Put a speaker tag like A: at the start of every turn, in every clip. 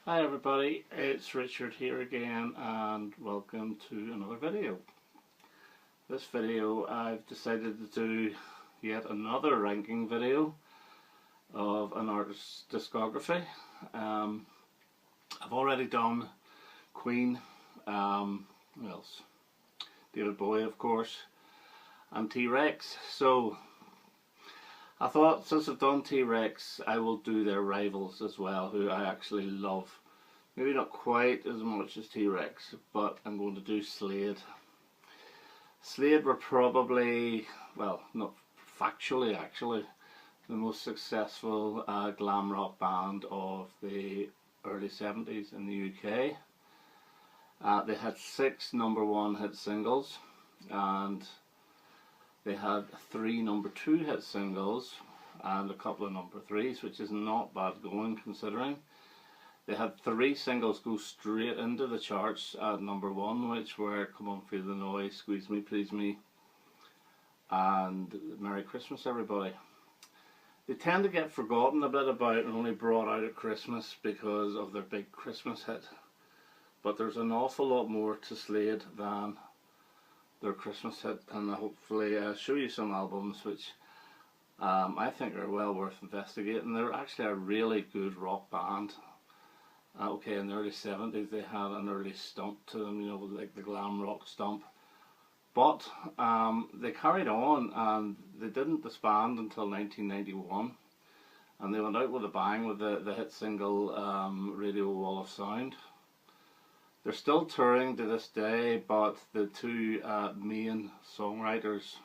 A: Hi everybody, it's Richard here again and welcome to another video. This video I've decided to do yet another ranking video of an artist's discography. I've already done Queen, who else? David Bowie of course, and T-Rex. So I thought since I've done T-Rex I will do their rivals as well, who I actually love. Maybe not quite as much as T-Rex, but I'm going to do Slade. Slade were probably, well, not factually actually, the most successful glam rock band of the early 70s in the UK. They had 6 #1 hit singles and they had 3 #2 hit singles and a couple of #3s, which is not bad going considering. They had 3 singles go straight into the charts at #1, which were Come On Feel the Noise, Squeeze Me Please Me and Merry Christmas Everybody. They tend to get forgotten a bit about and only brought out at Christmas because of their big Christmas hit. But there's an awful lot more to Slade than their Christmas hit, and I'll hopefully show you some albums which I think are well worth investigating. They're actually a really good rock band. Okay, in the early 70s they had an early stomp to them, you know, like the Glam Rock stomp. But they carried on and they didn't disband until 1991. And they went out with a bang with the hit single Radio Wall of Sound. They're still touring to this day, but the 2 main songwriters,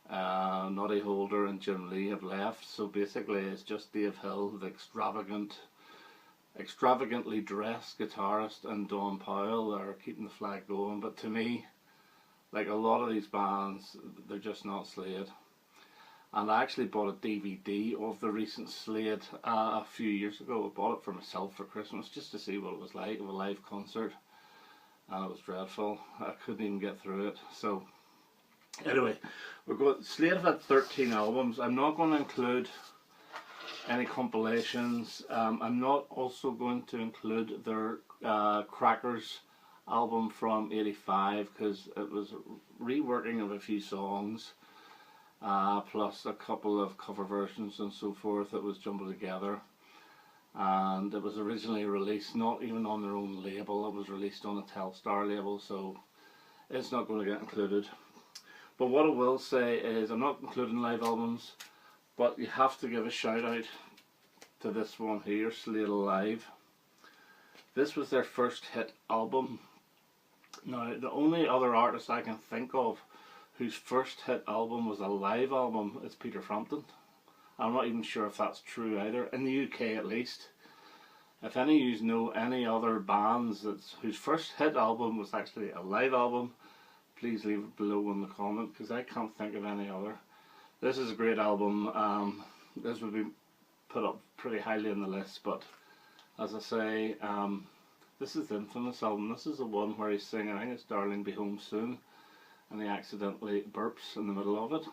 A: Noddy Holder and Jim Lee, have left. So basically it's just Dave Hill, the extravagantly dressed guitarist, and Don Powell are keeping the flag going. But to me, like a lot of these bands, they're just not Slade. And I actually bought a DVD of the recent Slade a few years ago. I bought it for myself for Christmas just to see what it was like of a live concert, and it was dreadful. I couldn't even get through it. So anyway, Slade have had 13 albums. I'm not going to include any compilations. I'm not also going to include their Crackers album from '85 because it was a reworking of a few songs, plus a couple of cover versions and so forth that was jumbled together. And it was originally released not even on their own label, it was released on a Telstar label, so it's not going to get included. But what I will say is I'm not including live albums, but you have to give a shout out to this one here, Slade Alive. This was their first hit album. Now the only other artist I can think of whose first hit album was a live album is Peter Frampton. I'm not even sure if that's true either, in the UK at least. If any of you know any other bands whose first hit album was actually a live album, please leave it below in the comment because I can't think of any other. This is a great album. This would be put up pretty highly on the list, but as I say, this is the infamous album. This is the one where he's singing, I think it's Darling Be Home Soon, and he accidentally burps in the middle of it.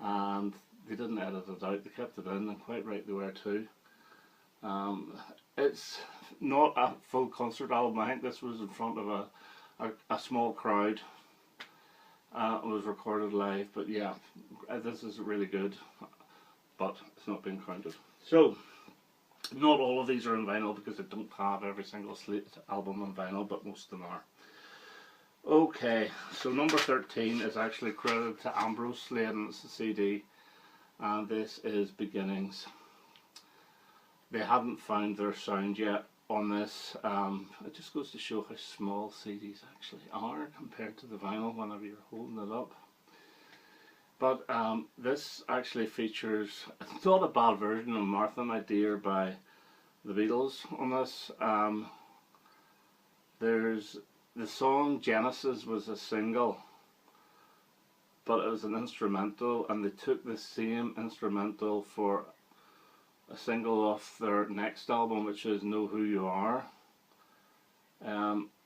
A: And they didn't edit it out, they kept it in, and quite right they were too. It's not a full concert album. I think this was in front of a small crowd. It was recorded live, but yeah, this is really good, but it's not being counted. So, not all of these are on vinyl because I don't have every single Slade album on vinyl, but most of them are. Okay, so number 13 is actually credited to Ambrose Slade and it's a CD, and this is Beginnings. They haven't found their sound yet on this. It just goes to show how small CDs actually are compared to the vinyl whenever you're holding it up. But this actually features, it's not a bad version of Martha My Dear by the Beatles on this. There's the song Genesis was a single, but it was an instrumental, and they took the same instrumental for a single off their next album, which is Know Who You Are.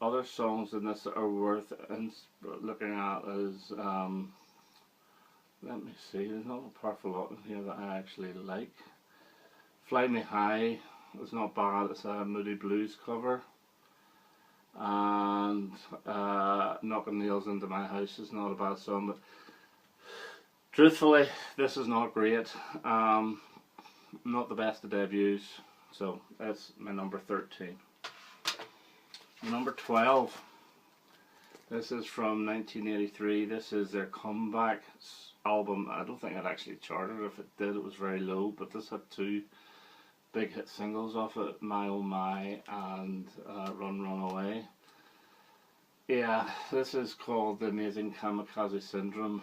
A: Other songs in this that are worth looking at is, let me see, there's not a powerful lot in here that I actually like. Fly Me High It's not bad. It's a Moody Blues cover. And Knocking Nails Into My House is not a bad song, but truthfully, this is not great. Not the best of debuts, so that's my number 13. Number 12. This is from 1983. This is their comeback album. I don't think it actually charted. If it did, it was very low, but this had two big hit singles off it, My Oh My and Run Run Away. Yeah, this is called The Amazing Kamikaze Syndrome,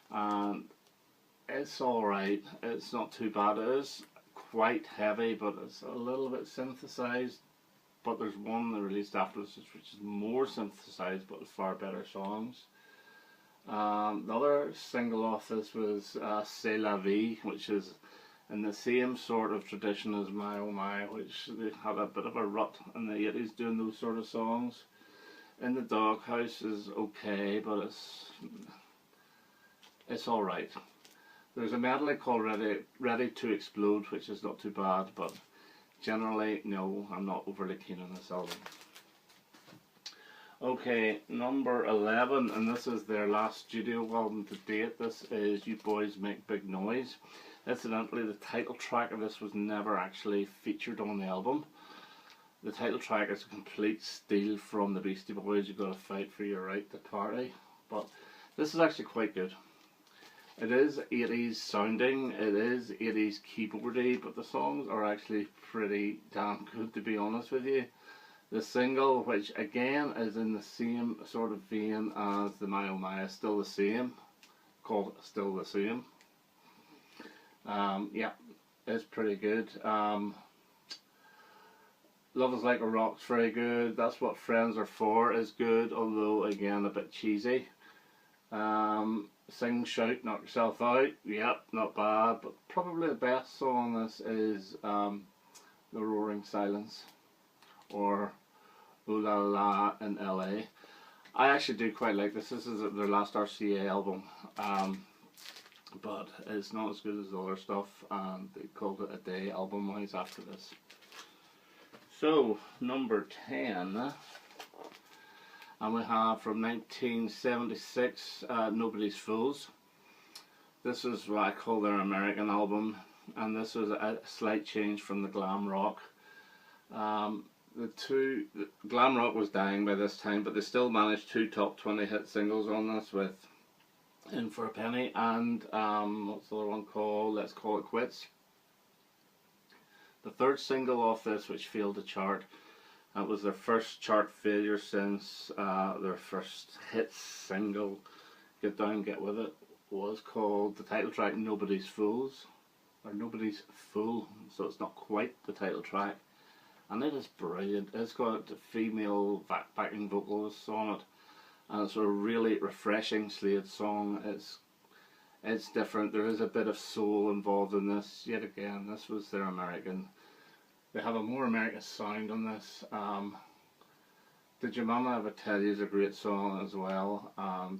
A: and it's alright. It's not too bad. It is quite heavy, but it's a little bit synthesized. But there's one they released after this which is more synthesized but with far better songs. The other single off this was C'est La Vie, which is in the same sort of tradition as My Oh My, which they had a bit of a rut in the 80s doing those sort of songs. In the Doghouse is okay, but it's alright. There's a medley called Ready to Explode, which is not too bad, but generally, no, I'm not overly keen on this album. Okay, number 11, and this is their last studio album to date. This is You Boys Make Big Noise. Incidentally, the title track of this was never actually featured on the album. The title track is a complete steal from the Beastie Boys, You've Got to Fight for Your Right to Party. But this is actually quite good. It is 80s sounding, it is 80s keyboardy, but the songs are actually pretty damn good, to be honest with you. The single, which again is in the same sort of vein as the My Oh My, is Still the Same, called Still the Same. Yeah, it's pretty good. Love Is Like a Rock's very good. That's What Friends Are For is good, although again a bit cheesy. Sing, Shout, Knock Yourself Out, yep, not bad, but probably the best song on this is The Roaring Silence, or Ooh La La in LA. I actually do quite like this. This is their last RCA album, but it's not as good as the other stuff, and they called it a day album-wise after this. So, number 10, and we have from 1976, Nobody's Fools. This is what I call their American album, and this was a slight change from the Glam Rock. The Glam Rock was dying by this time, but they still managed 2 top 20 hit singles on this with In for a Penny and what's the other one called? Let's Call It Quits. The third single off this, which failed to chart, it was their first chart failure since their first hit single, Get Down, Get With It, was called the title track Nobody's Fools, or Nobody's Fool, so it's not quite the title track, and it is brilliant. It's got female backing vocalists on it, and it's a really refreshing Slade song. It's different. There is a bit of soul involved in this. Yet again, this was their American. They have a more American sound on this. Did Your Mama Ever Tell You is a great song as well, and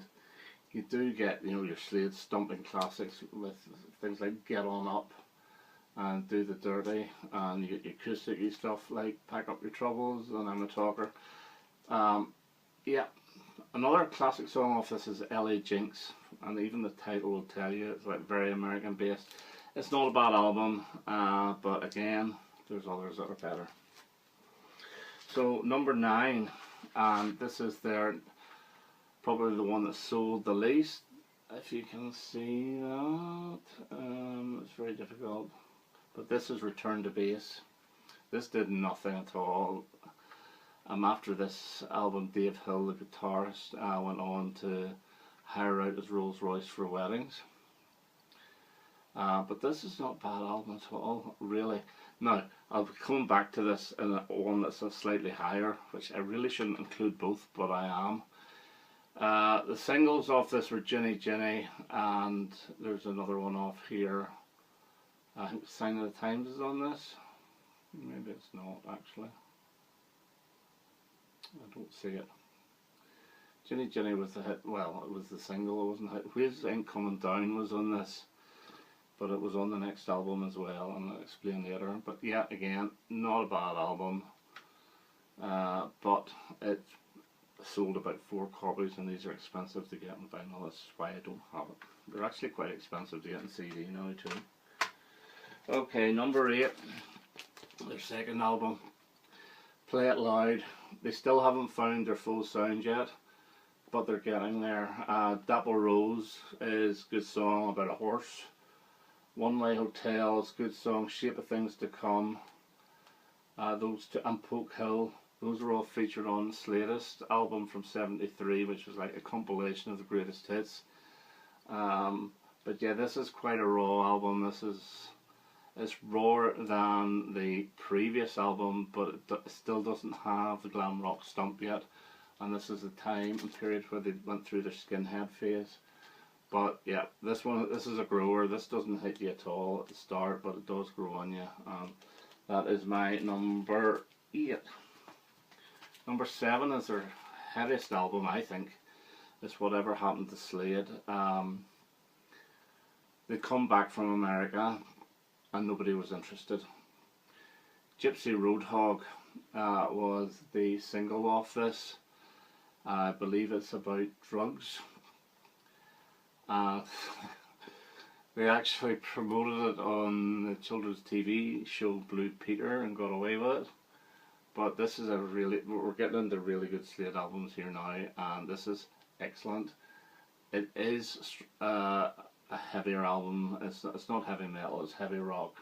A: you do get, you know, your Slade stomping classics with things like Get On Up and Do the Dirty, and you get your acoustic-y stuff like Pack Up Your Troubles and I'm a Talker. Yeah, another classic song off this is LA Jinx, and even the title will tell you it's like very American based. It's not a bad album, but again, there's others that are better. So number 9, and this is their probably the one that sold the least, if you can see that. It's very difficult, but this is Return to Base. This did nothing at all. After this album, Dave Hill, the guitarist, went on to hire out his Rolls Royce for weddings. But this is not a bad album at all, really. Now, I'll be coming back to this in one that's slightly higher, which I really shouldn't include both, but I am. The singles off this were Ginny Ginny, and there's another one off here. I think Sign of the Times is on this. Maybe it's not, actually. I don't see it. Ginny Ginny was the hit, well, it was the single, it wasn't a hit. Waves Ain't Coming Down was on this. but it was on the next album as well, and I'll explain later. But yeah, again, not a bad album, but it sold about 4 copies, and these are expensive to get in vinyl. That's why I don't have it. They're actually quite expensive to get in CD now too. Okay, number 8, their second album, Play It Loud. They still haven't found their full sound yet, but they're getting there. Dapple Rose is a good song about a horse. One Way Hotel is a good song. Shape of Things to Come. Those two, and Poke Hill. Those are all featured on Slade's album from '73, which was like a compilation of the greatest hits. But yeah, this is quite a raw album. It's rawer than the previous album, but it still doesn't have the glam rock stomp yet. And this is the time and period where they went through their skinhead phase. But yeah, this is a grower. This doesn't hit you at all at the start, but it does grow on you. That is my number 8. Number 7 is their heaviest album, I think. It's Whatever Happened to Slade. They come back from America and nobody was interested. Gypsy Road Hog was the single off this. I believe it's about drugs. They actually promoted it on the children's TV show Blue Peter and got away with it. But this is we're getting into really good Slade albums here now, and this is excellent. It is a heavier album. It's not heavy metal, it's heavy rock.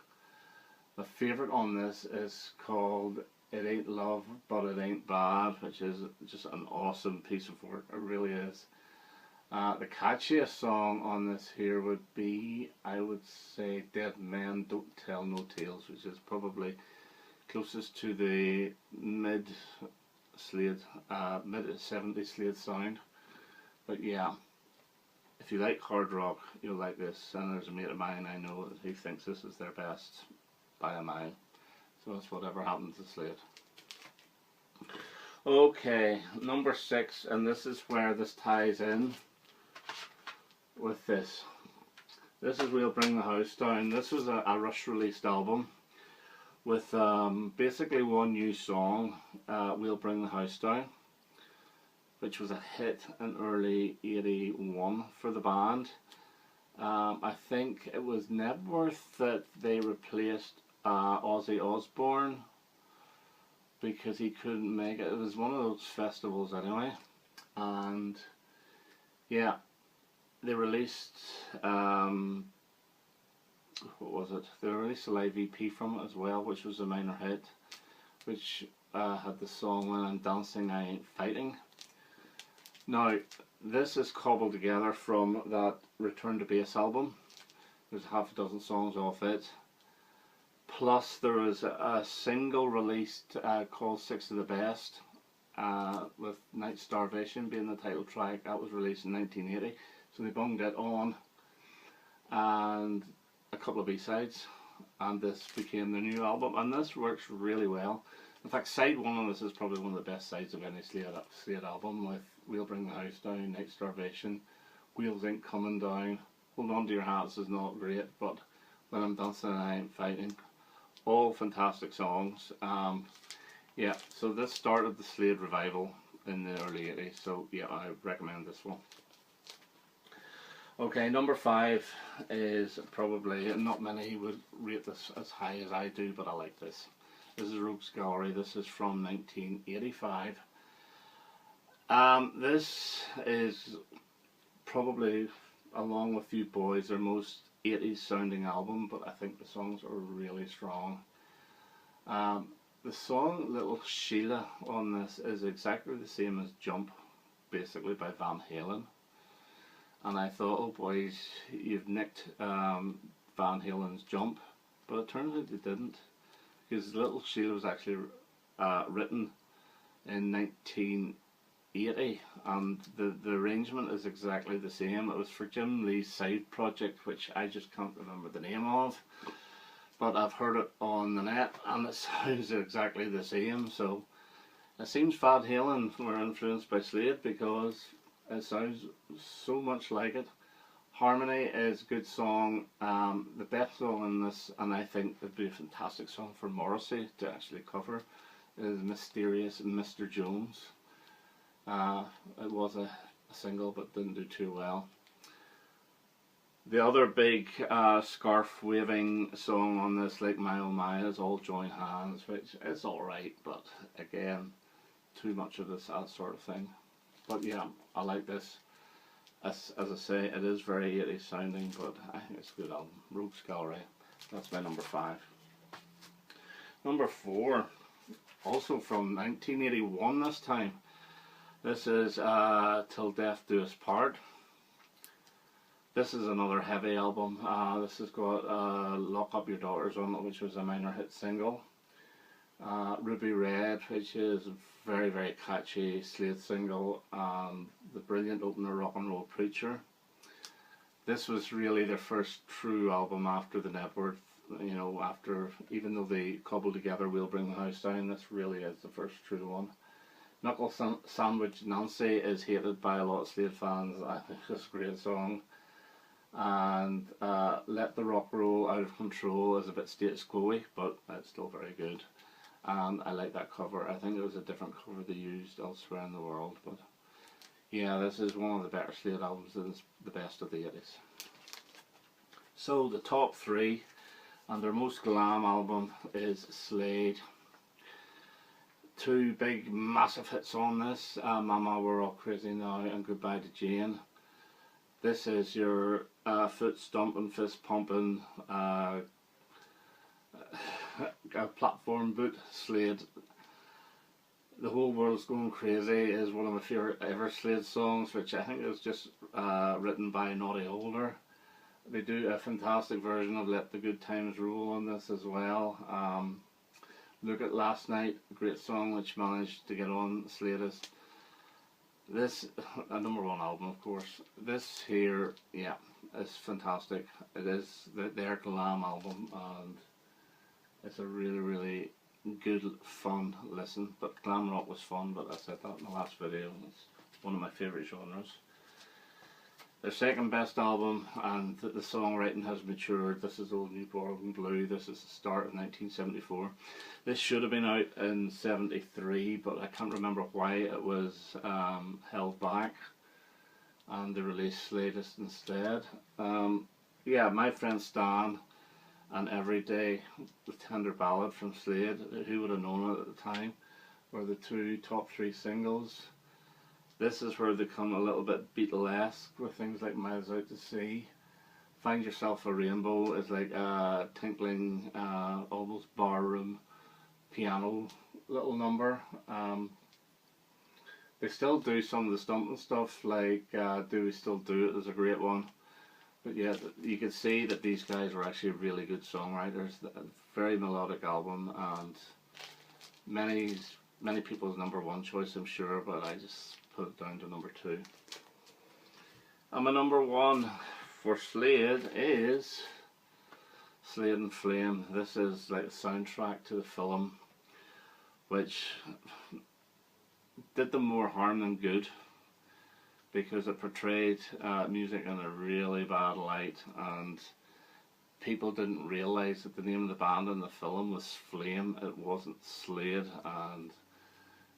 A: My favourite on this is called It Ain't Love But It Ain't Bad, which is just an awesome piece of work. It really is. The catchiest song on this here would be, I would say, Dead Men Don't Tell No Tales, which is probably closest to the mid-Slade, mid-70s Slade sound. But yeah, if you like hard rock, you'll like this. And there's a mate of mine I know who thinks this is their best by a mile. So that's Whatever Happened to Slade. Okay, number 6, and this is where this ties in with this. This is We'll Bring the House Down. This was a Rush released album with basically one new song, We'll Bring the House Down, which was a hit in early '81 for the band. I think it was Nebworth that they replaced Ozzy Osbourne because he couldn't make it. It was one of those festivals anyway, and yeah, they released what was it? They released a live EP from it as well, which was a minor hit, which had the song When I'm Dancing I Ain't Fighting. Now, this is cobbled together from that Return to Base album. There's half a dozen songs off it. Plus there was a single released called Six of the Best, with Night Starvation being the title track. That was released in 1980. So they bunged it on, and a couple of B-sides, and this became the new album, and this works really well. In fact, side 1 on this is probably one of the best sides of any Slade album, with We'll Bring the House Down, Night Starvation, Wheels Ain't Coming Down, Hold On to Your Hats is not great, but When I'm Dancing I Ain't Fighting. All fantastic songs. Yeah, so this started the Slade revival in the early 80s, so yeah, I recommend this one. Okay, number 5 is probably, not many would rate this as high as I do, but I like this. This is Rogues Gallery. This is from 1985. This is probably, along with You Boys, their most 80s sounding album, but I think the songs are really strong. The song Little Sheila on this is exactly the same as Jump, basically, by Van Halen. And I thought, oh boys, you've nicked Van Halen's Jump, but it turns out they didn't, because Little Sheila was actually written in 1980, and the arrangement is exactly the same. It was for Jim Lee's side project, which I just can't remember the name of, but I've heard it on the net, and it sounds exactly the same. So it seems Van Halen were influenced by Slade, because it sounds so much like it. Harmony is a good song. The best song in this, and I think it'd be a fantastic song for Morrissey to actually cover, is Mysterious Mr. Jones. It was a single but didn't do too well. The other big scarf waving song on this, like My Oh My, is All Join Hands, which is alright, but again, too much of this that sort of thing. But yeah, I like this. As I say, it is very 80s sounding, but I think it's a good album. Rogues Gallery. That's my number 5. Number 4, also from 1981 this time. This is Till Death Do Us Part. This is another heavy album. This has got Lock Up Your Daughters on it, which was a minor hit single. Ruby Red, which is a very, very catchy Slade single, and the brilliant opener Rock and Roll Preacher. This was really their first true album after the Network. You know, after, even though they cobbled together We'll Bring the House Down, this really is the first true one. Knuckle Sandwich Nancy is hated by a lot of Slade fans. I think it's a great song. And Let the Rock Roll Out of Control is a bit status quo-y, but it's still very good. And I like that cover. I think it was a different cover they used elsewhere in the world, but yeah, this is one of the better Slade albums and it's the best of the 80s. So the top 3 and their most glam album is Slade. 2 big massive hits on this, Mama We're All Crazy Now and Goodbye to Jane. This is your foot stomping, fist pumping, platform boot Slade. The Whole World's Going Crazy is one of my favourite ever Slade songs, which I think is just written by Noddy Holder. They do a fantastic version of Let the Good Times Roll on this as well. Look at Last Night, a great song which managed to get on Slade's. This, a #1 album of course. This here, yeah, is fantastic. It is their glam album and it's a really, really good, fun listen. But glam rock was fun, but I said that in the last video. It's one of my favourite genres. Their second best album, and the songwriting has matured. This is Old Newborn Blue. This is the start of 1974. This should have been out in 73, but I can't remember why it was held back, and they released Slade instead. Yeah, My Friend Stan and Everyday, the Tender Ballad from Slade, who would have known it at the time, were the 2 top 3 singles. This is where they come a little bit Beatlesque with things like Miles Out to Sea. Find Yourself a Rainbow is like a tinkling, almost barroom piano little number. They still do some of the stomping stuff, like Do We Still Do It is a great one. But yeah, you can see that these guys are actually really good songwriters. A very melodic album, and many people's #1 choice, I'm sure, but I just put it down to #2. And my #1 for Slade is Slade and Flame. This is like a soundtrack to the film, which did them more harm than good, because it portrayed music in a really bad light, and people didn't realise that the name of the band in the film was Flame. It wasn't Slade, and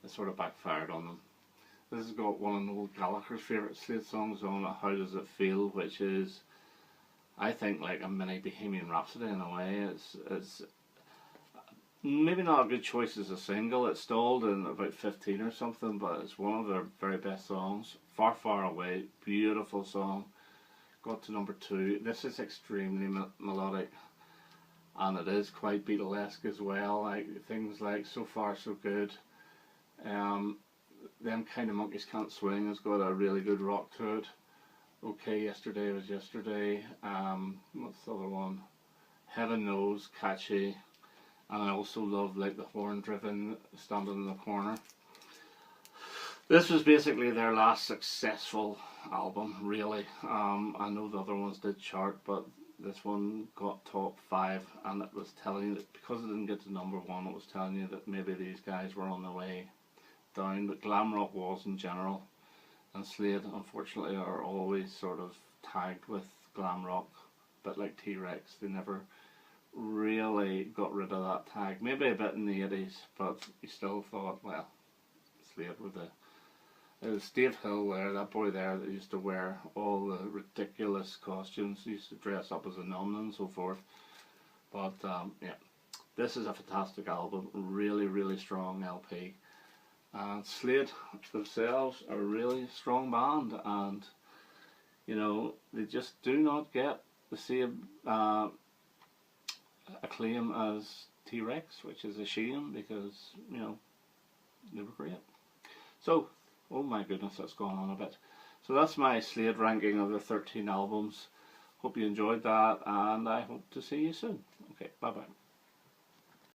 A: it sort of backfired on them. This has got one of Noel Gallagher's favourite Slade songs on it, How Does It Feel, which is, I think, like a mini Bohemian Rhapsody in a way. It's maybe not a good choice as a single. It stalled in about 15 or something, but it's one of their very best songs. Far, Far Away, beautiful song. Got to #2. This is extremely melodic, and it is quite Beatlesque as well. Like things like So Far So Good. Them Kind of Monkeys Can't Swing has got a really good rock to it. Okay, Yesterday Was Yesterday. What's the other one? Heaven Knows, catchy. And I also love like the horn driven Standing in the Corner. This was basically their last successful album, really. I know the other ones did chart, but this one got top 5, and it was telling you that because it didn't get to #1, it was telling you that maybe these guys were on their way down. But glam rock was in general, and Slade unfortunately are always sort of tagged with Glam Rock, but like T-Rex, they never really got rid of that tag. Maybe a bit in the 80s, but you still thought, well, Slade with the... It was Dave Hill there, that boy there that used to wear all the ridiculous costumes. He used to dress up as a nun and so forth. But yeah, this is a fantastic album, really, really strong LP. And Slade themselves are a really strong band, and you know, they just do not get the same acclaim as T-Rex, which is a shame because, you know, they were great. So, oh my goodness, that's gone on a bit. So that's my Slade ranking of the 13 albums. Hope you enjoyed that, and I hope to see you soon. Okay, bye bye.